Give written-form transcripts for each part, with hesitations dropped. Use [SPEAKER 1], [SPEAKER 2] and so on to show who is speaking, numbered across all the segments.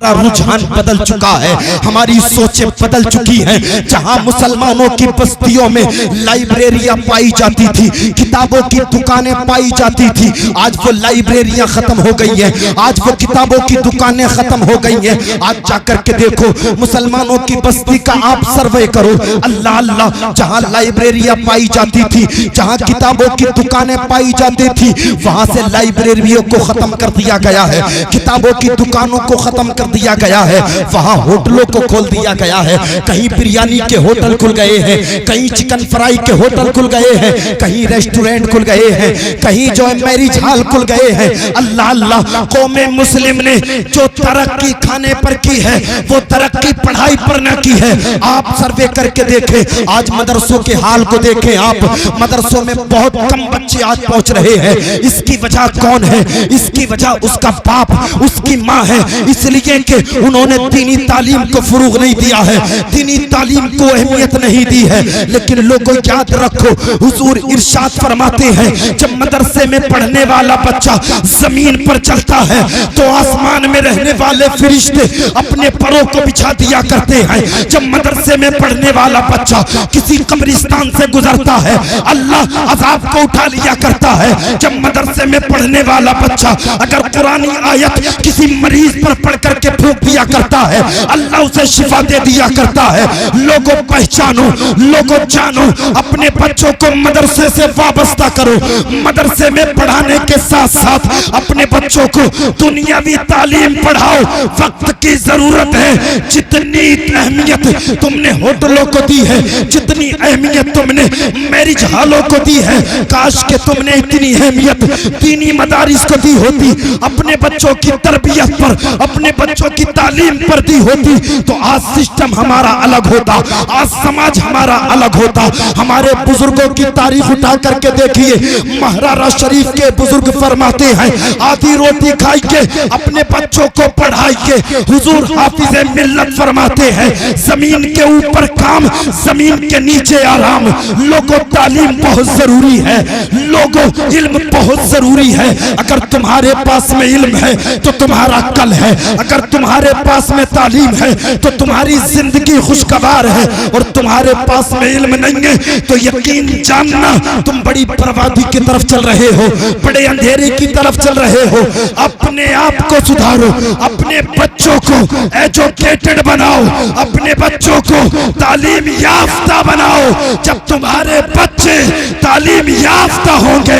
[SPEAKER 1] رجحان بدل چکا ہے، ہماری سوچیں بدل چکی ہیں۔ جہاں مسلمانوں کی بستیوں میں لائبریریاں پائی جاتی تھی، کتابوں کی دکانیں پائی جاتی تھی، آج وہ لائبریریاں ختم ہو گئی ہیں، آج وہ کتابوں کی دکانیں ختم ہو گئی ہیں۔ آج جا کر کے دیکھو مسلمانوں کی بستی کا آپ سروے کرو، اللہ اللہ، جہاں لائبریریاں پائی جاتی تھی، جہاں کتابوں کی دکانیں پائی جاتی تھی، وہاں سے لائبریریوں کو ختم کر دیا گیا ہے، کتابوں کی دکانوں کو ختم کر دیا گیا ہے، وہاں ہوٹلوں کو کھول دیا گیا ہے۔ کہیں بریانی کے ہوٹل کھل گئے ہیں، کہیں چکن فرائی کے ہوٹل کھل گئے ہیں، کہیں ریسٹورنٹ کھل گئے ہیں، کہیں جو ہے میرج ہال کھل گئے ہیں۔ اللہ اللہ، قوم مسلم نے جو ترقی کھانے پر کی ہے وہ ترقی پڑھائی پر نہ کی ہے۔ آپ سروے کر کے دیکھیں، آج مدرسوں کے حال کو دیکھیں، آپ مدرسوں میں بہت کم بچے آج پہنچ رہے ہیں۔ اس کی وجہ کون ہے؟ اس کی وجہ اس کا باپ، اس کی ماں ہے، اس لیے کہ انہوں نے دینی تعلیم کو فروغ نہیں دیا ہے، دینی تعلیم کو اہمیت نہیں دی ہے۔ لیکن لوگوں یاد رکھو، حضور ارشاد فرماتے ہیں جب مدرسے میں پڑھنے والا بچہ زمین پر چلتا ہے تو آسمان میں رہنے والے فرشتے اپنے پروں کو بچھا دیا کرتے ہیں۔ جب مدرسے میں پڑھنے والا بچہ کسی قبرستان سے گزرتا ہے اللہ عذاب کو اٹھا لیا کرتا ہے۔ جب مدرسے میں پڑھنے والا بچہ اگر قرآنی آیت کسی مریض پر پڑھ کر کے پھونک دیا کرتا ہے اللہ اسے شفا دے دیا کرتا ہے۔ لوگوں پہچانو، لوگوں جانو، اپنے بچوں کو مدرسے سے وابستہ کرو، مدرسے میں پڑھانے کے ساتھ ساتھ اپنے بچوں کو دنیاوی تعلیم پڑھاؤ۔ وقت کی ضرورت ہے، جتنی اہمیت تم نے ہوٹلوں کو دی ہے، جتنی اہمیت تم نے میرج ہالوں کو دی ہے، کاش کہ تم نے اتنی اہمیت دینی مدارس کو دی ہوتی، اپنے بچوں کی تربیت پر، اپنے بچوں کی تعلیم پر دی ہوتی تو آج سسٹم ہمارا الگ ہوتا، آج سماج ہمارا الگ ہوتا۔ ہمارے بزرگوں کی تاریخ اٹھا کر کے دیکھیے، مہرارا شریف کے بزرگ فرماتے ہیں آدھی روٹی کھائی کے اپنے بچوں کو پڑھائیے۔ حضور حافظ ملت فرماتے ہیں زمین کے اوپر کام، زمین کے نیچے آرام۔ لوگوں تعلیم بہت ضروری ہے، لوگوں علم بہت ضروری ہے۔ اگر تمہارے پاس میں علم ہے تو تمہارا کل ہے، اگر تمہارے پاس میں تعلیم ہے تو تمہاری زندگی خوشگوار ہے، اور تمہارے پاس میں علم نہیں ہے تو یقین جاننا تم بڑی بربادی کی طرف چل رہے ہو، بڑے اندھیرے کی طرف چل رہے ہو۔ اپنے آپ کو سدھارو، اپنے بچوں کو ایجوکیٹڈ بناؤ، اپنے بچوں کو تعلیم یافتہ بناؤ۔ جب تمہارے بچے تعلیم یافتہ ہوں گے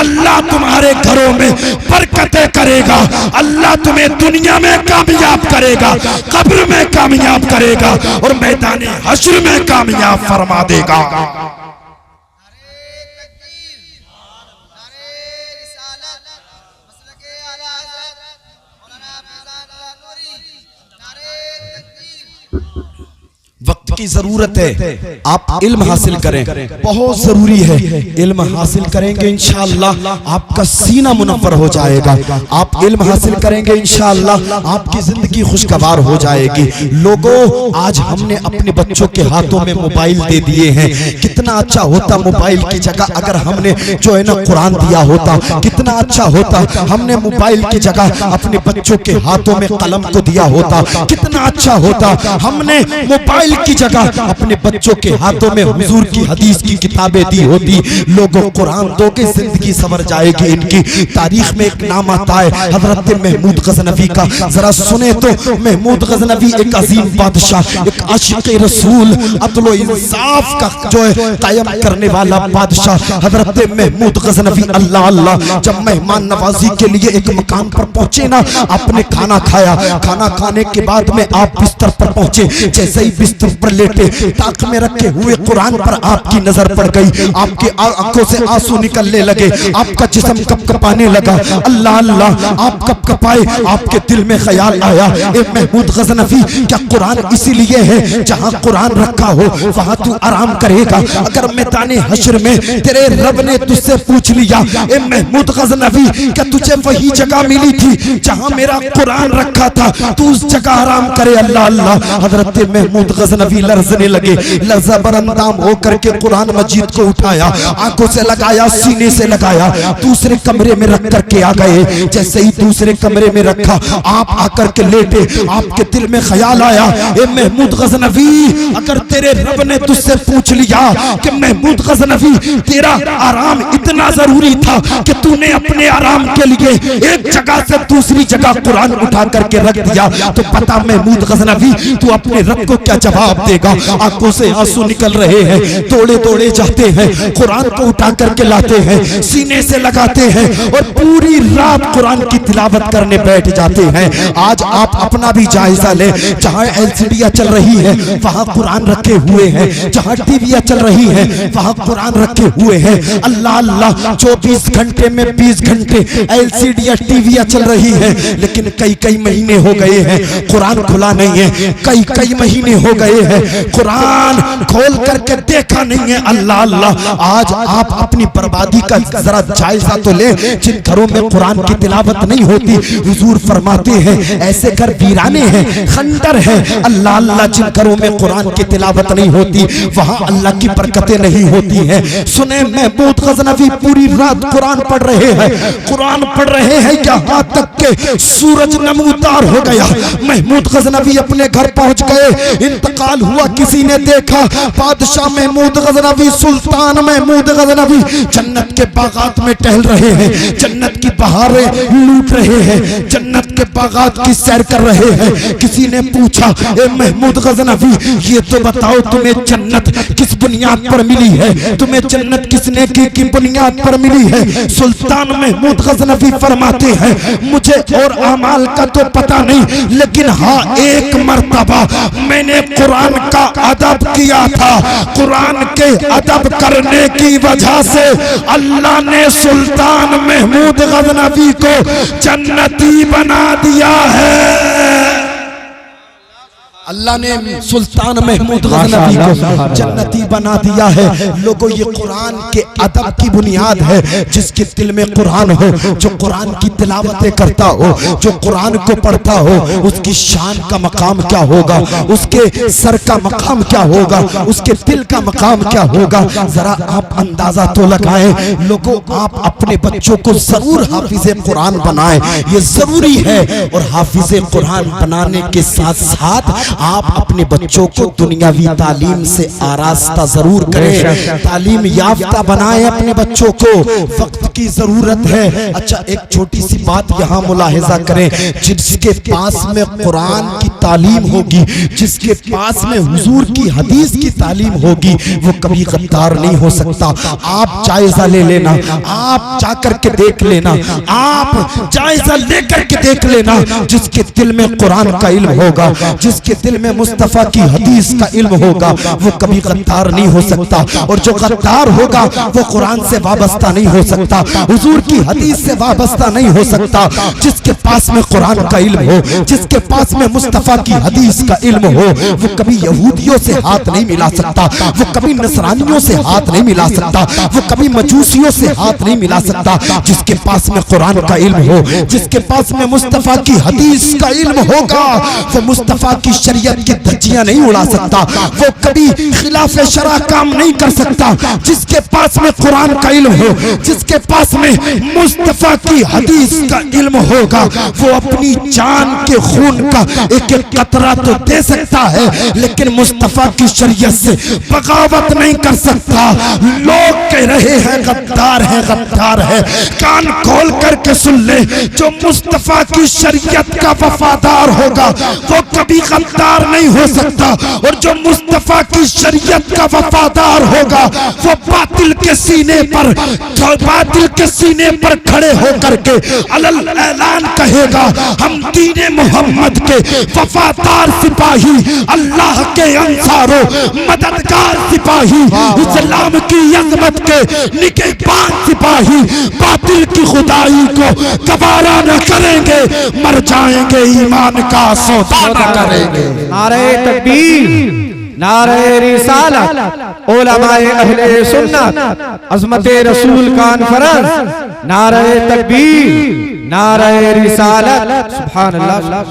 [SPEAKER 1] اللہ تمہارے گھروں میں برکتیں کرے گا، اللہ تمہیں دنیا میں کامیاب کرے گا، قبر میں کامیاب کرے گا، اور میدان حشر میں کامیاب فرما دے گا۔ وقت کی ضرورت ہے، آپ علم حاصل کریں، بہت ضروری ہے۔ علم حاصل کریں گے انشاءاللہ آپ کا سینہ منور ہو جائے گا، آپ علم حاصل کریں گے انشاءاللہ آپ کی زندگی خوشگوار ہو جائے گی۔ لوگوں آج ہم نے اپنے بچوں کے ہاتھوں میں موبائل دے دیے ہیں، کتنا اچھا ہوتا موبائل کی جگہ اگر ہم نے جو ہے نا قرآن دیا ہوتا، کتنا اچھا ہوتا ہم نے موبائل کی جگہ اپنے بچوں کے ہاتھوں میں قلم کو دیا ہوتا، کتنا اچھا ہوتا ہم نے موبائل کی جگہ اپنے بچوں کے ہاتھوں میں حضور کی حدیث کی کتابیں دی ہوتی۔ لوگوں قرآن دو کے زندگی سنور جائے گی۔ ان کی تاریخ میں ایک نام آتا ہے حضرت محمود غزنوی کا، ذرا سنیں تو۔ محمود غزنوی ایک عظیم بادشاہ، ایک عاشق رسول، عدل و انصاف کا جو ہے قائم کرنے والا بادشاہ حضرت محمود غزنوی۔ اللہ اللہ، جب مہمان نوازی کے لیے ایک مکان پر پہنچے نا، آپ نے کھانا کھایا، کھانا کھانے کے بعد میں آپ بستر پر پہنچے، جیسے ہی بستر پر لیٹے تاک میں رکھے ہوئے قرآن پر آپ کی نظر پڑ گئی، آپ کے آنکھوں سے آنسو نکلنے لگے، آپ کا جسم کپ کپانے لگا۔ اللہ اللہ، آپ کپ کپائے، آپ کے دل میں خیال آیا اے محمود غزنوی، کیا قرآن اسی لیے ہے جہاں قرآن رکھا ہو وہاں تو آرام کرے گا؟ اگر میدان حشر میں تیرے رب نے تجھ سے پوچھ لیا اے محمود غزنوی کیا تجھے وہی جگہ ملی تھی جہاں میرا قرآن رکھا تھا، تو اس جگہ آرام کرے؟ اللہ اللہ، حضرت محمود غزنوی لرزنے لگے، لرزہ برندام ہو کر کے قرآن مجید کو اٹھایا، آنکھوں سے لگایا، سینے سے لگایا، دوسرے کمرے میں رکھ کر کے آ گئے۔ جیسے ہی دوسرے کمرے میں رکھا، آپ آ کر کے لیٹے، آپ کے دل میں خیال آیا، اے محمود غزنوی، اگر تیرے رب نے تجھ سے پوچھ لیا کہ محمود غزنوی تیرا آرام اتنا ضروری تھا کہ تو نے اپنے آرام کے لیے ایک جگہ سے دوسری جگہ قرآن اٹھا کر کے رکھ دیا، تو پتا محمود غزنوی تو اپنے رب کو کیا جواب دے گا۔ آنکھوں سے آنسو نکل رہے ہیں، دوڑے دوڑے جاتے ہیں، قرآن کو اٹھا کر کے لاتے ہیں، سینے سے لگاتے ہیں اور پوری رات قرآن کی تلاوت کرنے بیٹھ جاتے ہیں۔ آج آپ اپنا بھی جائزہ لیں، جہاں ایل سی ڈیاں چل رہی ہیں وہاں قرآن رکھے ہوئے ہیں، جہاں ٹی ویاں چل رہی ہیں وہاں قرآن رکھے ہوئے ہیں۔ اللہ اللہ 24 گھنٹے میں 20 گھنٹے ایل سی ڈیاں ٹی ویاں چل رہی ہیں، لیکن کئی مہینے ہو گئے ہیں قرآن کھلا نہیں ہے، کئی مہینے ہو گئے ہیں قرآن کھول کر کے دیکھا نہیں ہے۔ اللہ اللہ آج آپ اپنی بربادی کا ذرا جائزہ تو لیں، جن گھروں میں قرآن کی تلاوت نہیں ہوتی، حضور فرماتے ہیں ایسے گھر ویرانے ہیں، خنڈر ہیں۔ اللہ اللہ جن گھروں میں قرآن کی تلاوت نہیں ہوتی وہاں اللہ کی برکتیں نہیں ہوتی ہیں۔ سنیں محمود غزنوی پوری رات قرآن پڑھ رہے ہیں، قرآن پڑھ رہے ہیں، یہاں تک کہ سورج نمودار ہو گیا۔ محمود غزنوی اپنے گھر پہنچ گئے، انتقال ہوا، کسی نے دیکھا بادشاہ محمود غزنوی، سلطان محمود غزنوی جنت کے باغات میں ٹہل رہے ہیں، جنت کی بہاریں لوٹ رہے ہیں، جنت کے باغات کی سیر کر رہے ہیں۔ کسی نے پوچھا اے محمود غزنوی یہ تو بتاؤ تمہیں جنت کس بنیاد پر ملی ہے، تمہیں جنت کس نیکی کی بنیاد پر ملی ہے؟ سلطان محمود غزنوی فرماتے ہیں مجھے اور اعمال کا تو پتہ نہیں، لیکن ہاں ایک مرتبہ میں نے قرآن کا ادب کیا تھا، قرآن کے ادب کرنے کی وجہ سے اللہ نے سلطان محمود غزنوی کو جنتی بنا دیا ہے۔ اللہ نے سلطان محمود غزنوی کو جنتی بنا دیا ہے۔ لوگوں یہ قرآن کے ادب کی بنیاد ہے، جس کے دل میں قرآن ہو، جو قرآن کی تلاوتیں کرتا ہو، جو قرآن کو پڑھتا ہو، اس کی شان کا مقام کیا ہوگا، اس کے سر کا مقام کیا ہوگا، اس کے دل کا مقام کیا ہوگا۔ ذرا آپ اندازہ تو لگائیں۔ لوگوں آپ اپنے بچوں کو ضرور حافظ قرآن بنائیں، یہ ضروری ہے، اور حافظ قرآن بنانے کے ساتھ ساتھ آپ اپنے بچوں کو دنیاوی تعلیم سے آراستہ ضرور کریں، تعلیم یافتہ بنائیں اپنے بچوں کو، وقت کی ضرورت ہے۔ اچھا ایک چھوٹی سی بات یہاں ملاحظہ کریں، جس کے پاس میں قرآن کی تعلیم ہوگی، جس کے پاس میں حضور کی حدیث کی تعلیم ہوگی، وہ کبھی غدار نہیں ہو سکتا۔ آپ جائزہ لے لینا، آپ جا کر کے دیکھ لینا، آپ جائزہ لے کر کے دیکھ لینا، جس کے دل میں قرآن کا علم ہوگا، جس کے دل میں مصطفیٰ کی حدیث کا علم ہوگا، وہ کبھی غدار نہیں ہو سکتا، اور جو غدار ہوگا وہ قرآن سے وابستہ نہیں ہو سکتا، حضور کی حدیث سے وابستہ نہیں ہو سکتا۔ جس کے پاس میں قرآن کا علم ہو، جس کے پاس میں مصطفیٰ کی حدیث کا علم ہو، وہ کبھی یہودیوں سے ہاتھ نہیں ملا سکتا، وہ کبھی نصرانیوں سے ہاتھ نہیں ملا سکتا، وہ کبھی مجوسیوں سے ہاتھ نہیں ملا سکتا۔ جس کے پاس میں قرآن کا علم ہو، جس کے پاس میں مصطفیٰ کی حدیث کا علم ہوگا، وہ مصطفیٰ کی شریعت کی دھجیاں نہیں اڑا سکتا، وہ کبھی خلاف شرع کام نہیں کر سکتا۔ جس کے پاس میں قرآن کا علم ہو، جس کے پاس میں مصطفیٰ کی حدیث کا علم ہوگا، وہ اپنی جان کے خون کا ایک ایک قطرہ تو دے سکتا ہے، لیکن مصطفیٰ کی شریعت سے بغاوت نہیں کر سکتا۔ لوگ کہہ رہے ہیں غدار ہے، غدار ہے، کان کھول کر کے سن لے، جو مصطفیٰ کی شریعت کا وفادار ہوگا وہ کبھی غدار نہیں ہو سکتا، اور جو مصطفیٰ کی شریعت کا وفادار ہوگا وہ باطل کے سینے پر کھڑے ہو کر کے علل اعلان کہے گا ہم دین محمد کے وفادار سپاہی، اللہ کے انصاروں مددگار سپاہی، اسلام کی عظمت کے نگہبان سپاہی، باطل کی خدائی کو گوارا نہ کریں گے، مر جائیں گے ایمان کا سودا نہ کریں گے۔
[SPEAKER 2] نعرہ تکبیر، نعرہ رسالت، علماء اہل سنت، عظمت رسول کانفرنس، نعرہ تکبیر، نعرہ رسالت، سبحان اللہ۔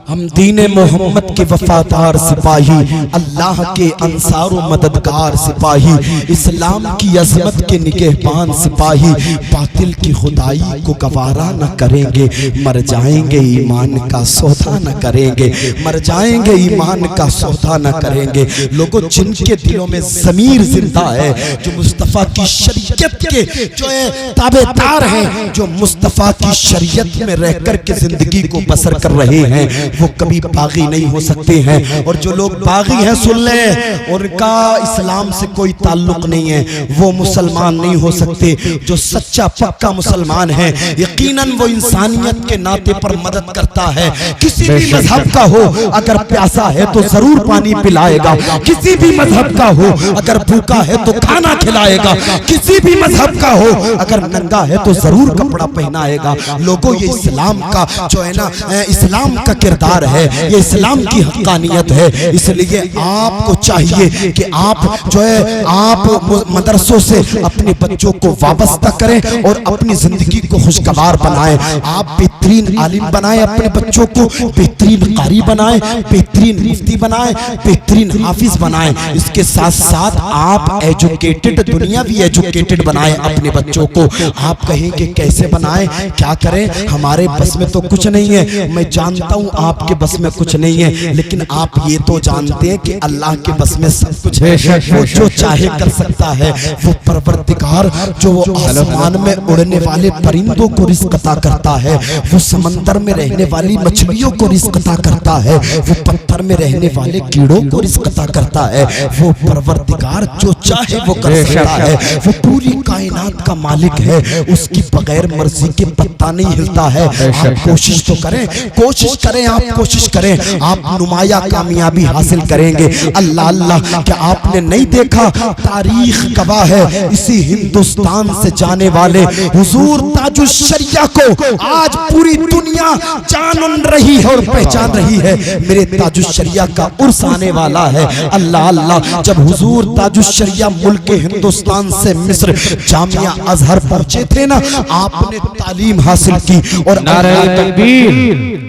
[SPEAKER 1] ہم دین محمد کے وفادار سپاہی، اللہ کے انصار و مددگار سپاہی، اسلام کی عظمت کے نگہبان سپاہی، باطل کی خدائی کو گوارا نہ کریں گے، مر جائیں گے ایمان کا سودا نہ کریں گے، مر جائیں گے ایمان کا سودا نہ کریں گے۔ لوگوں جن کے دلوں میں ضمیر زندہ ہے، جو مصطفیٰ کی شریعت کے جو تابعدار ہیں، جو مصطفیٰ کی شریعت میں رہ کر کے زندگی کو بسر کر رہے ہیں، وہ کبھی باغی نہیں ہو سکتے ہیں۔ اور جو لوگ باغی ہیں سن لیں، ان کا اسلام سے کوئی تعلق نہیں ہے، وہ مسلمان نہیں ہو سکتے۔ جو سچا پکا مسلمان ہے یقیناً وہ انسانیت کے ناطے پر مدد کرتا ہے، کسی بھی مذہب کا ہو، اگر پیاسا ہے تو ضرور پانی پلائے گا، کسی بھی مذہب کا ہو اگر بھوکا ہے تو کھانا کھلائے گا، کسی بھی مذہب کا ہو اگر ننگا ہے تو ضرور کپڑا پہنائے گا۔ لوگوں یہ اسلام کا جو ہے نا، اسلام کا کردار ہے، یہ اسلام کی حقانیت ہے۔ اس لیے آپ کو چاہیے کہ آپ جو ہے آپ مدرسوں سے اپنے بچوں کو وابستہ کریں اور اپنی زندگی کو خوشگوار بنائیں۔ آپ بہترین عالم بنائیں، اپنے بچوں کو بہترین قاری بنائیں، بہترین مفتی بنائیں، بہترین حافظ بنائیں۔ اس کے ساتھ ساتھ آپ ایجوکیٹڈ، دنیاوی ایجوکیٹڈ بنائیں اپنے بچوں کو۔ آپ کہیں کہ کیسے بنائیں، کیا کریں، ہمارے بس میں تو کچھ نہیں ہے، میں جانتا ہوں آپ کے بس میں کچھ نہیں ہے، لیکن آپ یہ تو جانتے ہیں کہ اللہ کے بس میں سب کچھ ہے۔ وہ جو چاہے کر سکتا ہے، وہ پروردگار جو وہ آسمان میں اڑنے والے پرندوں کو رزق عطا کرتا ہے، وہ سمندر میں رہنے والی مچھلیوں کو رزق عطا کرتا ہے، وہ پتھر میں رہنے والے کیڑوں کو رزق عطا کرتا ہے۔ وہ پروردگار جو چاہے وہ کر سکتا ہے، وہ پوری کائنات کا مالک ہے، اس کی بغیر مرضی کے پتہ نہیں ہلتا ہے۔ آپ کوشش تو کریں، کوشش کریں، آپ کوشش کریں، آپ نمایاں کامیابی حاصل کریں گے۔ اللہ اللہ، کیا آپ نے نہیں دیکھا، تاریخ گواہ ہے، اسی ہندوستان سے جانے والے حضور تاج الشریعہ کو آج پوری دنیا جان رہی ہے اور پہچان رہی ہے۔ میرے تاج الشریعہ کا عرس آنے والا ہے۔ اللہ اللہ، جب حضور تاج الشریعہ ملک ہندوستان سے مصر جامعہ ازہر پہنچے تھے نا، آپ نے تعلیم حاصل کی اور
[SPEAKER 2] نعرہ تکبیر،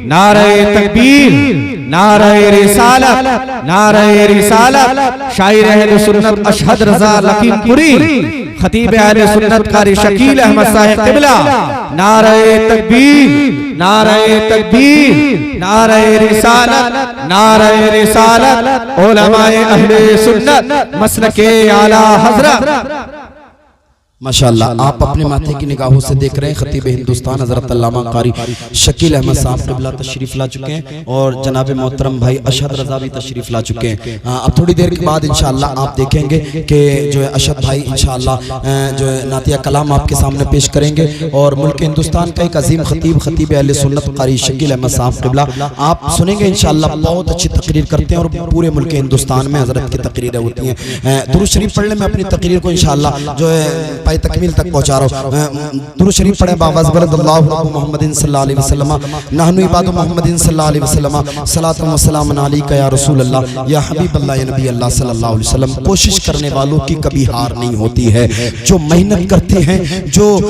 [SPEAKER 2] نعرہ تکبیر، نعرہ رسالت، نعرہ رسالت۔ شاعر اہل سنت اشہد رضا لکھیم پوری، خطیب اہل سنت قاری شکیل احمد صاحب قبلہ، نعرہ تکبیر، نعرہ تکبیر، نعرہ رسالت، نعرہ رسالت۔ علماء اہل سنت مسلک اعلیٰ حضرت۔
[SPEAKER 1] ماشاءاللہ، آپ اپنے ماتھے کی نگاہوں سے دیکھ رہے ہیں خطیب ہندوستان حضرت علامہ قاری شکیل احمد صاحب قبلہ تشریف لا چکے ہیں اور جناب محترم بھائی اشہد رضا بھی تشریف لا چکے ہیں۔ اب تھوڑی دیر کے بعد انشاءاللہ آپ دیکھیں گے کہ جو ہے اشہد بھائی انشاءاللہ جو ہے نعتیہ کلام آپ کے سامنے پیش کریں گے، اور ملک ہندوستان کا ایک عظیم خطیب، خطیب اہل سنت قاری شکیل احمد صاحب قبلہ آپ سنیں گے انشاءاللہ۔ بہت اچھی تقریر کرتے ہیں اور پورے ملک ہندوستان میں حضرت کی تقریریں ہوتی ہیں۔ درود شریف پڑھ لیں، میں اپنی تقریر کو انشاءاللہ جو ہے تکمیل تک پہنچا رہا ہوں۔ درود شریف پڑھیں باواز بلند اللہ محمد صلی اللہ علیہ وسلم، نحن عباد محمد صلی اللہ علیہ وسلم، صلاۃ و سلام علیک یا رسول اللہ یا حبیب اللہ یا نبی اللہ صلی اللہ علیہ وسلم۔ کوشش کرنے والوں کی کبھی ہار نہیں ہوتی ہے، جو محنت کرتے ہیں، جو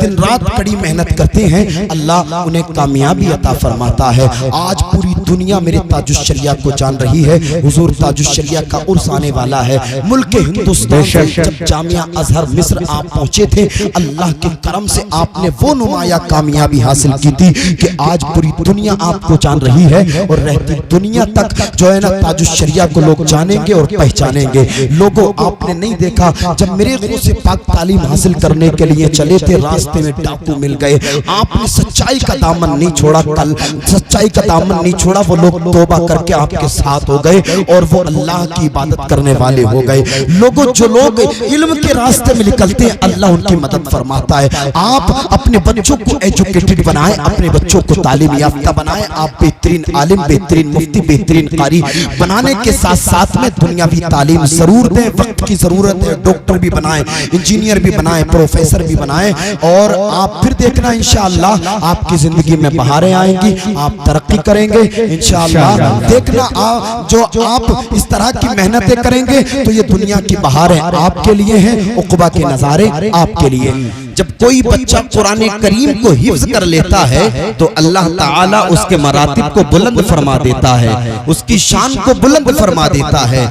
[SPEAKER 1] دن رات کڑی محنت کرتے ہیں، اللہ انہیں کامیابی عطا فرماتا ہے۔ آج پوری دنیا میرے تاج الشریعہ کو جان رہی ہے، حضور تاج الشریعہ کا عرس آنے والا ہے۔ ملک ہندوستان سے جب جامعہ ازہر مصر آپ پہنچے تھے، اللہ کے کرم سے آپ نے وہ نمایاں کامیابی حاصل کی تھی کہ آج پوری دنیا آپ کو جان رہی ہے، اور رہتی دنیا تک جو ہے نا تاج الشریعہ کو لوگ جانیں گے اور پہچانیں گے۔ لوگوں آپ نے نہیں دیکھا، جب میرے غو سے پاک تعلیم حاصل کرنے کے لیے چلے تھے، راستے میں ڈاکو مل گئے، آپ نے سچائی کا دامن نہیں چھوڑا، کل سچائی کا دامن نہیں چھوڑا، وہ لوگ توبہ کر کے آپ کے ساتھ ہو گئے اور وہ اللہ کی عبادت کرنے والے ہو گئے۔ لوگوں جو لوگ علم کے راستے میں نکلتے ہیں، اللہ ان کی مدد فرماتا ہے۔ آپ اپنے بچوں کو ایجوکیٹڈ بنائیں، اپنے بچوں کو تعلیم یافتہ بنائیں۔ آپ بہترین عالم، بہترین مفتی، بہترین قاری بنانے کے ساتھ ساتھ میں دنیاوی تعلیم ضرور دیں، وقت کی ضرورت ہے، ڈاکٹر بھی بنائیں، انجینئر بھی بنائیں، پروفیسر بھی بنائیں، اور آپ پھر دیکھنا انشاءاللہ آپ کی زندگی میں بہاریں آئیں گی، آپ ترقی کریں گے انشاءاللہ۔ دیکھنا جو آپ اس طرح کی محنتیں کریں گے تو یہ دنیا کی بہاریں آپ کے لیے ہیں، عقبہ کے نظارے آپ کے لیے۔ جب کوئی بچہ قرآن کریم کو حفظ کر لیتا ہے تو اللہ تعالیٰ اس کے مراتب کو بلند فرما دیتا ہے، اس کی شان کو بلند فرما دیتا ہے۔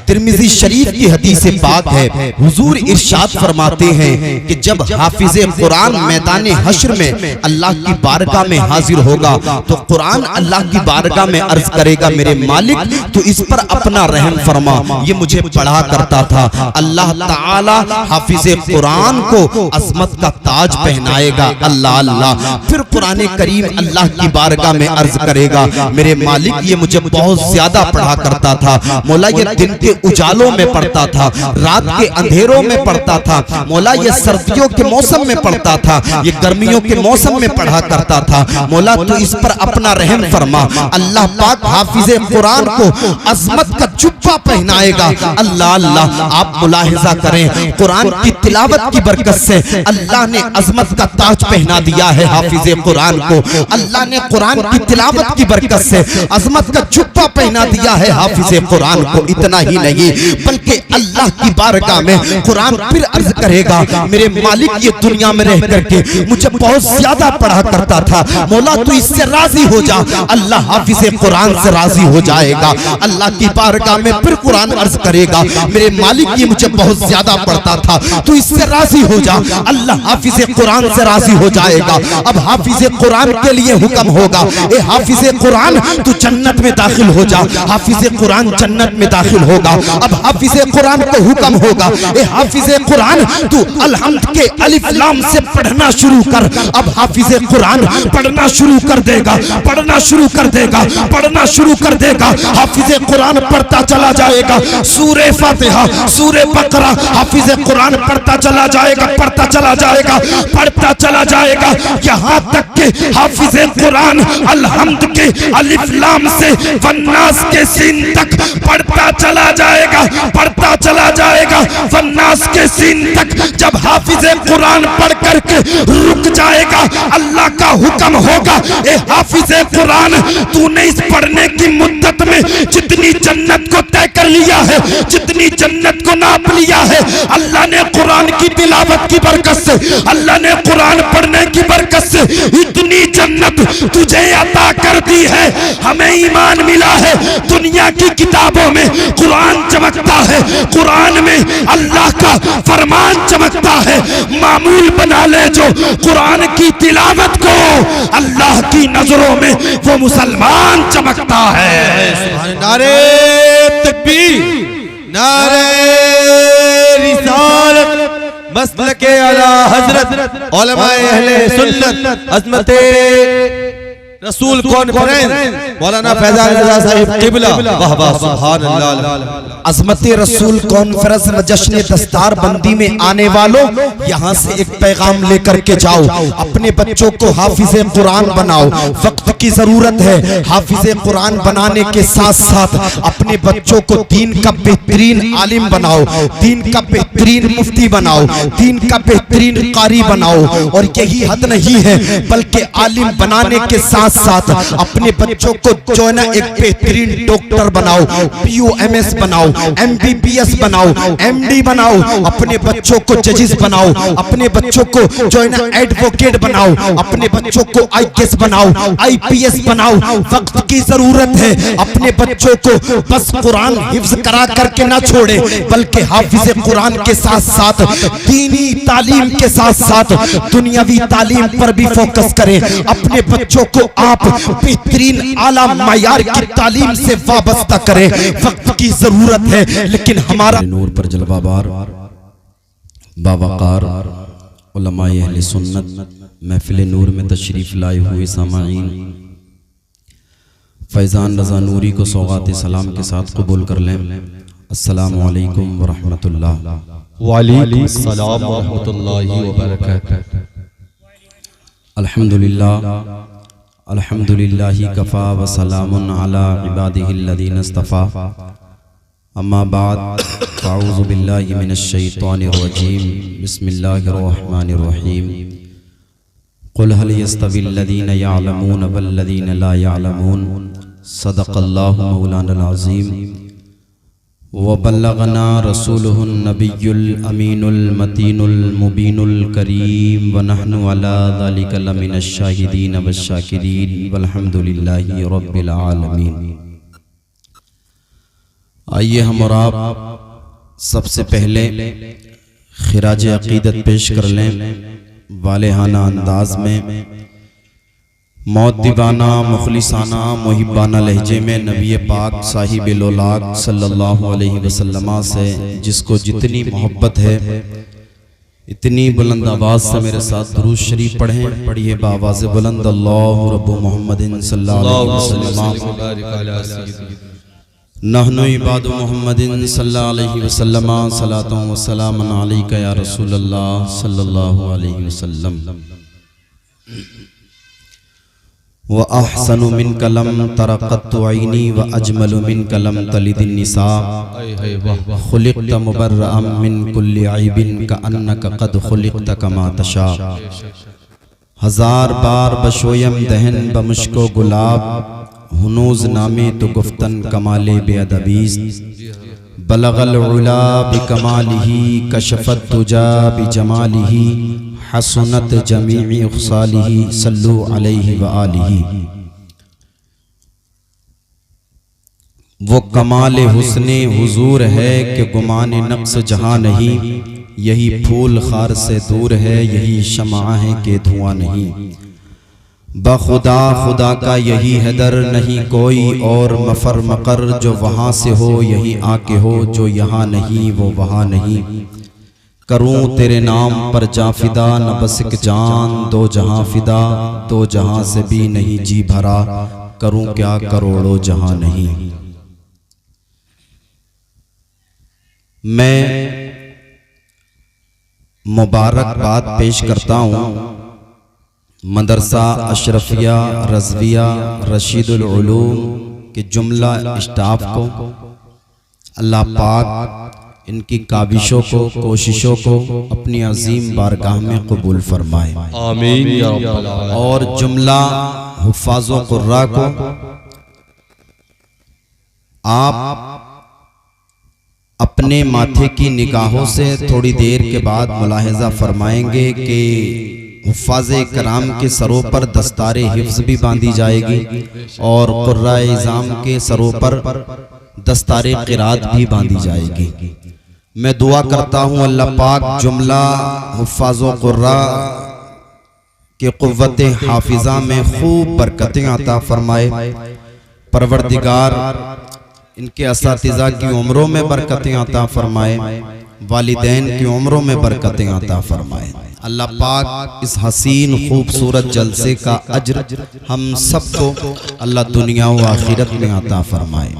[SPEAKER 1] ترمذی شریف کی حدیث پاک ہے، حضور ارشاد فرماتے ہیں کہ جب حافظ قرآن میدان حشر میں اللہ کی بارگاہ میں حاضر ہوگا تو قرآن اللہ کی بارگاہ میں عرض کرے گا میرے مالک تو اس پر اپنا رحم فرما، یہ مجھے پڑھا کرتا تھا۔ اللہ تعالی حافظ قرآن کو عظمت کا تاج پہنائے گا، اللہ اللہ۔ پھر قرآن کریم اللہ کی بارگاہ میں عرض کرے گا میرے مالک یہ مجھے بہت زیادہ پڑھا کرتا تھا، مولا یہ دن کے اجالوں میں پڑھتا تھا، رات کے اندھیروں میں پڑھتا تھا، مولا یہ سردیوں کے موسم میں پڑھتا تھا، یہ گرمیوں کے موسم میں پڑھا کرتا تھا، مولا تو اس پر اپنا رحم فرما۔ اللہ پاک حافظ قرآن کو عظمت کا جبہ پہنائے گا، اللہ اللہ۔ آپ ملاحظہ کریں قرآن کی تلاوت کی برکت سے اللہ نے عظمت کا تاج پہنا دیا ہے حافظ قرآن کو، اللہ نے قرآن کی تلاوت کی برکت سے عظمت کا جبہ پہنا دیا ہے حافظ قرآن کو۔ اتنا ہی نہیں بلکہ اللہ کی بارگاہ میں قرآن پھر عرض کرے گا میرے مالک یہ دنیا میں رہ کر کے مجھے بہت زیادہ پڑھا کرتا تھا، مولا تو اس سے راضی ہو جا۔ اللہ حافظ قرآن سے راضی ہو جائے گا، اللہ کی بارگاہ میں پھر قرآن عرض کرے گا میرے مالک یہ مجھے بہت زیادہ پڑھتا تھا تو اس سے راضی ہو جا۔ اللہ حافظ قرآن سے راضی ہو جائے گا۔ اب حافظ قرآن کے لیے حکم ہوگا اے حافظ قرآن تو جنت میں داخل ہو جا، حافظ قرآن جنت میں داخل ہوگا۔ اب حافظ قرآن کو حکم ہوگا اے حافظ قرآن تو الحمد کے الف لام سے پڑھنا شروع کر۔ اب حافظ قرآن پڑھنا شروع کر دے گا، پڑھنا شروع کر دے گا، پڑھنا شروع کر دے گا۔ حافظ قرآن پڑھتا چلا جائے گا سورہ فاتحہ، سورہ بقرہ، حافظ قرآن پڑھتا چلا جائے گا، پڑھتا چلا جائے گا، پڑھتا چلا جائے گا، یہاں تک کہ حافظ قرآن الحمد کے الف لام سے والناس کے سین تک پڑھتا چلا جائے گا، پڑھتا چلا جائے گا والناس کے سین تک۔ جب حافظ قرآن پڑھ کر کے رک جائے گا اللہ کا حکم ہوگا اے حافظ قرآن تو نے اس پڑھنے کی مدت میں جتنی جنت کو طے کر لیا ہے، جتنی جنت کو ناپ لیا ہے، اللہ نے قرآن کی تلاوت کی برکت سے، اللہ نے قرآن پڑھنے کی برکت سے اتنی جنت تجھے عطا کر دی ہے۔ ہمیں ایمان ملا ہے دنیا کی کتابوں میں قرآن چمکتا ہے، قرآن میں اللہ کا فرمان چمکتا ہے، معمول بنا لے جو قرآن کی تلاوت کو اللہ کی نظروں میں وہ مسلمان چمکتا ہے۔
[SPEAKER 3] نعرہ تکبیر، نعرہ رسالت، مسلک اعلی حضرت علماء اہل سنت، عظمت رسول کانفرنس مولانا فیضان رضا صاحب قبلہ، واہ واہ سبحان اللہ۔
[SPEAKER 1] عظمت رسول کانفرنس جشن دستار بندی میں آنے والوں یہاں سے ایک پیغام لے کر کے جاؤ، اپنے بچوں کو حافظ قرآن بناؤ، وقت کی ضرورت ہے۔ حافظ قرآن بنانے کے ساتھ ساتھ اپنے بچوں کو دین کا بہترین عالم بناؤ، دین کا بہترین مفتی بناؤ، دین کا بہترین قاری بناؤ۔ اور یہی حد نہیں ہے بلکہ عالم بنانے کے ساتھ ساتھ اپنے بچوں کو جو ہے نا ایک بہترین ڈاکٹر بناؤ، POMS بناؤ، MBBS بناؤ، MD بناؤ، اپنے بچوں کو ججز بناؤ، اپنے بچوں کو جو ہے نا ایڈوکیٹ بناؤ، اپنے بچوں کو IAS بناؤ، IPS بناؤ۔ وقت کی ضرورت ہے، اپنے بچوں کو بس قرآن حفظ کرا کر کے نہ چھوڑے بلکہ حافظ قرآن کے ساتھ ساتھ دینی تعلیم کے ساتھ ساتھ دنیاوی تعلیم پر بھی فوکس کریں۔ اپنے بچوں کو آپ بہترین اعلیٰ معیار کی تعلیم سے وابستہ کریں، وقت کی ضرورت ہے۔ لیکن ہمارا
[SPEAKER 4] نور پر جلوہ بار باوقار علماء اہل سنت محفل نور میں تشریف لائے ہوئے سامعین، فیضان رضا نوری کو سوغات سلام کے ساتھ قبول کر لیں۔ السلام علیکم ورحمۃ اللہ۔
[SPEAKER 3] وعلیکم السلام ورحمۃ اللہ وبرکاتہ۔
[SPEAKER 4] الحمدللہ الحمدللہ کفا وسلام علی عبادہ الذین اصطفیٰ، اما بعد فاعوذ باللہ من الشیطان الرجیم، بسم اللہ الرحمن الرحیم۔ قل هل يستوي الذین یعلمون والذین لا یعلمون، صدق اللہ مولانا العظیم۔ وبلغنا رسوله النبي الأمين المتين المبين الكريم ونحن على ذلك لمن الشاهدين والشاكرين والحمد لله رب العالمين۔ آئیے ہم اور آپ سب سے پہلے خراج عقیدت پیش کر لیں والہانہ انداز میں، مؤدبانہ مخلصانہ محبانہ لہجے میں نبی پاک صاحب لولاک صلی اللہ علیہ وسلم سے جس کو جتنی محبت ہے اتنی بلند آواز سے میرے ساتھ درود شریف پڑھیں۔ پڑھیے بآواز بلند، اللہ رب محمد صلی اللہ علیہ وسلم، نحن عباد محمد صلی اللہ علیہ وسلم، صلاۃ و سلام علیک یا رسول اللہ صلی اللہ علیہ وسلم۔ وَأَحْسَنُ مِنْكَ لَمْ تَرَ قَطُّ عَيْنِي وَأَجْمَلُ مِنْكَ لَمْ تَلِدِ النِّسَاءُ خُلِقْتَ مُبَرَّأً مِنْ كُلِّ عَيْبٍ كَأَنَّكَ قَدْ خُلِقْتَ كَمَا تَشَاءُ۔ ہزار بار بشویم دہن بمشک و گلاب، ہنوز نامے تو گفتن کمال بے ادبیست۔ بلغ العلا بکمالہ کشف الدجا بجمالہ، حسنت جمیع اخصالہ صلو علیہ وآلہ۔ وہ کمال حسن حضور ہے کہ گمان نقص جہاں نہیں، یہی پھول خار سے دور ہے، یہی شمع ہے کہ دھواں نہیں۔ بخدا خدا کا یہی ہے در، نہیں کوئی اور مفر مقر، جو وہاں سے ہو یہی آ کے ہو، جو یہاں نہیں وہ وہاں نہیں۔ کروں تیرے نام پر جاں فدا، نہ بس ایک جان دو جہاں فدا، دو جہاں سے بھی نہیں جی بھرا، کروں کیا کروڑوں جہاں نہیں۔ میں مبارک بات پیش کرتا ہوں مدرسہ اشرفیہ رضویہ رشید العلوم کے جملہ اسٹاف کو۔ اللہ پاک ان کی کاوشوں کو، کوششوں کو اپنی عظیم بارگاہ میں قبول فرمائے،
[SPEAKER 3] آمین یا رب العالمین۔
[SPEAKER 4] اور جملہ حفاظ و قراء کو آپ اپنے ماتھے کی نگاہوں سے تھوڑی دیر کے بعد ملاحظہ فرمائیں گے کہ حفاظ کرام کے سروں پر دستار حفظ بھی باندھی جائے گی، اور قراء اعظام کے سروں پر دستار قرات بھی باندھی جائے گی۔ میں دعا کرتا ہوں اللہ پاک جملہ حفاظ و قراء کے قوت حافظہ میں خوب برکتیں عطا فرمائے۔ پروردگار ان کے اساتذہ کی عمروں میں برکتیں عطا فرمائے، والدین کی عمروں میں برکتیں عطا فرمائے۔ اللہ پاک اس حسین خوبصورت جلسے کا اجر ہم سب کو اللہ دنیا و آخرت میں عطا فرمائے،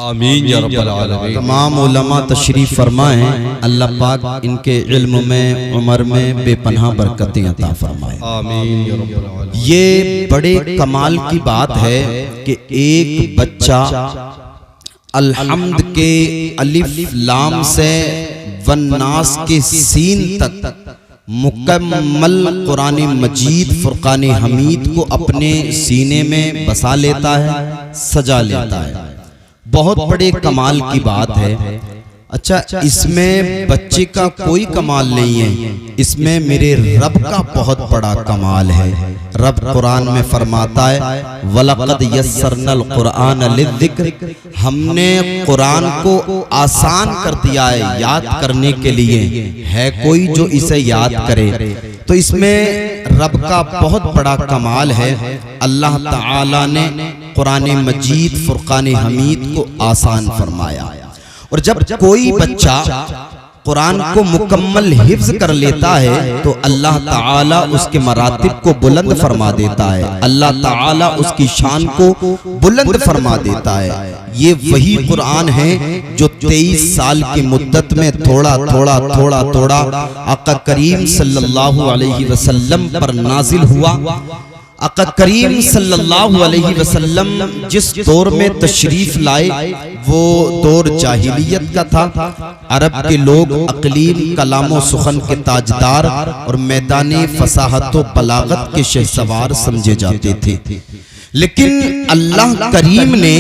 [SPEAKER 3] آمین یا رب العالمین۔
[SPEAKER 4] تمام علماء تشریف فرمائیں، اللہ پاک ان کے علم میں عمر میں بے پناہ برکتیں عطا فرمائے،
[SPEAKER 3] آمین یا رب العالمین۔
[SPEAKER 4] یہ بڑے کمال کی بات ہے کہ ایک بچہ الحمد کے الف لام سے والناس کے سین تک مکمل قرآن مجید فرقان حمید کو اپنے سینے میں بسا لیتا ہے، سجا لیتا ہے۔ بہت بڑے کمال کی بات ہے۔ اچھا، اس میں بچے کا کوئی کمال نہیں ہے، اس میں میرے رب کا بہت بڑا کمال ہے۔ رب قرآن میں فرماتا ہے وَلَقَدْ يَسَّرْنَا الْقُرْآنَ لِلذِّكْرِ، ہم نے قرآن کو آسان کر دیا ہے یاد کرنے کے لیے، ہے کوئی جو اسے یاد کرے؟ تو اس میں رب کا بہت بڑا کمال ہے، اللہ تعالی نے قرآن مجید فرقان حمید کو آسان فرمایا۔ اور جب کوئی بچہ قرآن کو مکمل حفظ کر لیتا ہے تو اللہ تعالیٰ اس کے مراتب کو بلند فرما دیتا ہے، اللہ تعالیٰ اس کی شان کو بلند فرما دیتا ہے۔ یہ وہی قرآن ہے جو 23 سال کی مدت میں تھوڑا تھوڑا تھوڑا تھوڑا آقا کریم صلی اللہ علیہ وسلم پر نازل ہوا۔ آقا کریم صلی اللہ علیہ وسلم جس دور میں تشریف لائے وہ دور جاہلیت کا تھا۔ عرب کے لوگ اقلیم کلام و سخن کے تاجدار اور میدان فصاحت و بلاغت کے شہسوار سمجھے جاتے تھے، لیکن اللہ کریم نے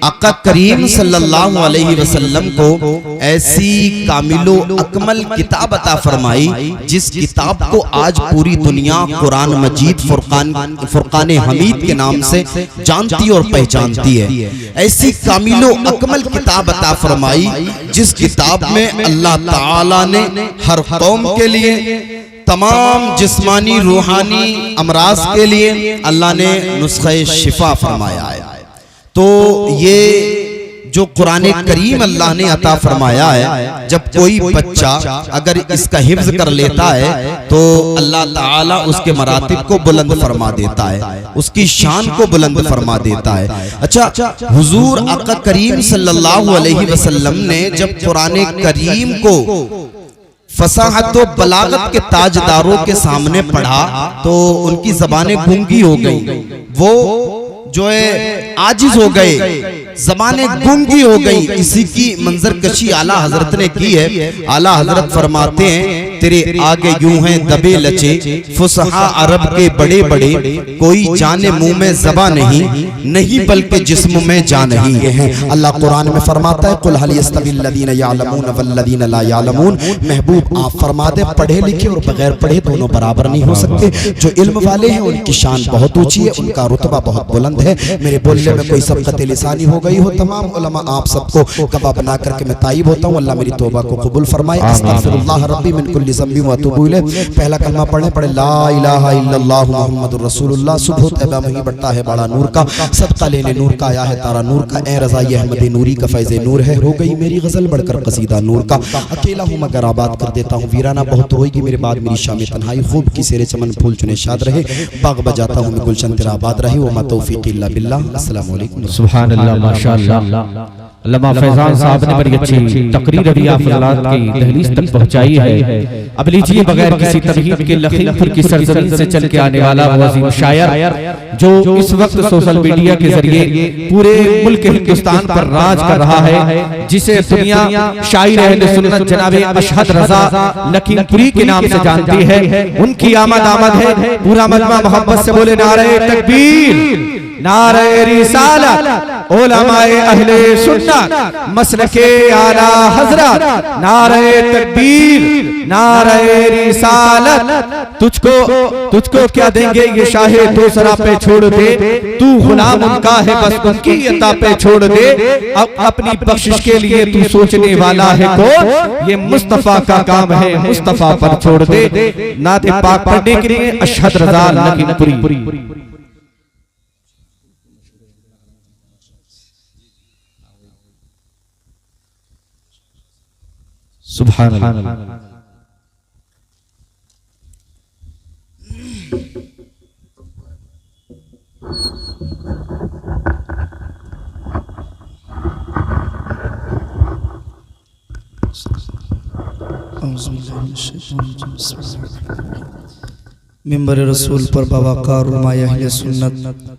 [SPEAKER 4] آقا کریم صلی اللہ علیہ وسلم کو ایسی کامل و اکمل کتاب عطا فرمائی جس کتاب کو آج پوری دنیا قرآن مجید فرقان حمید کے نام سے جانتی اور پہچانتی ہے. ایسی کامل و اکمل کتاب عطا فرمائی جس کتاب میں اللہ تعالی نے ہر قوم کے لیے تمام جسمانی روحانی امراض کے لیے اللہ نے نسخہ شفا فرمایا ہے. تو یہ جو قرآن کریم اللہ نے عطا فرمایا ہے، جب کوئی بچہ اگر اس کا حفظ کر لیتا ہے تو اللہ تعالیٰ اس کے مراتب کو بلند فرما دیتا ہے، اس کی شان کو بلند فرما دیتا ہے. اچھا، حضور آقا کریم صلی اللہ علیہ وسلم نے جب قرآن کریم کو فصاحت و بلاغت کے تاجداروں کے سامنے پڑھا تو ان کی زبانیں گونگی ہو گئیں، وہ جو ہے عاجز ہو گئے، زبانیں گونگی ہو گئیں. اسی کی منظر کشی اعلیٰ حضرت نے کی ہے. اعلیٰ حضرت فرماتے ہیں تیرے آگے یوں ہیں دبے لچے فصحا عرب کے بڑے بڑے، کوئی جان منہ میں زباں نہیں بلکہ جسم میں جان نہیں.
[SPEAKER 1] یہ ہیں اللہ قرآن میں فرماتا ہے قل هل يستوي الذين يعلمون والذين لا يعلمون. محبوب آپ فرما دیں پڑھے لکھے اور بغیر پڑھے دونوں برابر نہیں ہو سکتے. جو علم والے ہیں ان کی شان بہت اونچی ہے، ان کا رتبہ بہت بلند ہے. میرے بولنے میں کوئی سبقت لسانی ہو گئی ہو، تمام علماء آپ سب کو گواہ بنا کر کے میں تائب ہوتا ہوں. اللہ میری توبہ کو قبول فرمائے. استغفر اللہ ربی من کل ذنب و اتوب الیہ. پہلا کلمہ پڑھیں لا الہ الا اللہ محمد الرسول اللہ. صبح طیبہ میں ہی بڑھتا ہے باڑا نور کا، صدقہ لینے نور کا آیا ہے تارا نور کا. اے رضائی احمد نوری کا فیض نور ہے، ہو گئی میری غزل بڑھ کر قصیدہ نور کا. اکیلا ہوں مگر آباد کر دیتا ہوں، ویرانہ بہت روئے گی میرے بعد میری شام تنہائی. خوب کی سیر چمن پھول چنے شاد رہے، باغ بجاتا ہوں میں گلشن تیرا آباد رہے. وما توفیق الا باللہ. السلام علیکم.
[SPEAKER 2] سبحان اللہ، ماشاءاللہ. علامہ فیضان صاحب نے بڑی اچھی تقریر ابھی آپ حضرات کی دہلیز تک پہنچائی ہے. اب لیجئے بغیر کسی تمہید کے لخیم پور کی سرزمین سے چل کے آنے والا وہ عظیم شاعر جو اس وقت سوشل میڈیا کے ذریعے پورے ملک ہندوستان پر راج کر رہا ہے، جسے دنیا شاعر اہل سنت جناب اشہد رضا لکھیم پوری کے نام سے جانتی ہے. ان کی آمد ہے. پورا مجمع محبت سے بولے نعرہ تکبیر، نعرہ رسالت، علماء اہل سنت، مسلک اعلیٰ حضرت. نعرہ تکبیر، نعرہ رسالت. تجھ کو کیا دیں گے یہ شاہ دوسرا پہ چھوڑ دے، تو غلام ان کا ہے بس ان کی عطا پہ چھوڑ دے. اب اپنی بخشش کے لیے تو سوچنے والا ہے کون، یہ مصطفیٰ کا کام ہے مصطفیٰ پر چھوڑ دے. نعت پاک پڑھنے کے لیے اشہد رضا لکھیم پوری. سبحان اللہ.
[SPEAKER 5] ممبر رسول پر بوقار علماء اہل سنت